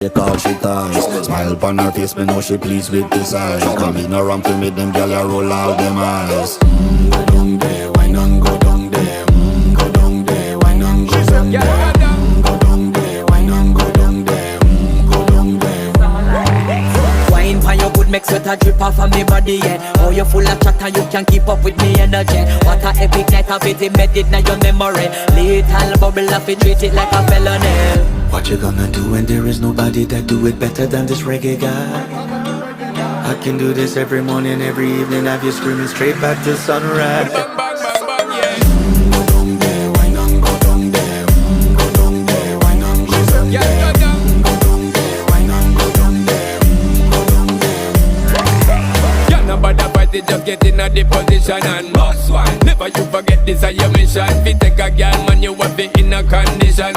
take all she ties. Smile upon her face, me know she pleased with this eyes. Come in around to me, them gyal a roll out them eyes. Go down there, why not go down there? Go down there, why not go down there? Go down there, why not go down there? Go down there. Wine for your good, make sweat a drip off of me body, yeah. Oh, you full of chatter, you can't keep up with me energy. What a epic night of it, embedded in your memory. Little bubble of it, treat it like a felony. What you gonna do when there is nobody that do it better than this reggae guy? I can do this every morning, every evening, have you screaming straight back to sunrise. Bang, bang, bang, bang, yeah. Go down there, why not go down there? Go down there, why not go down there? Yeah, go down. Go down there, why not go down there? Go down there. Yeah, nobody fight it, just get in a the position and boss one. Never you forget this is your mission. If you take a girl, man, you have it in a condition.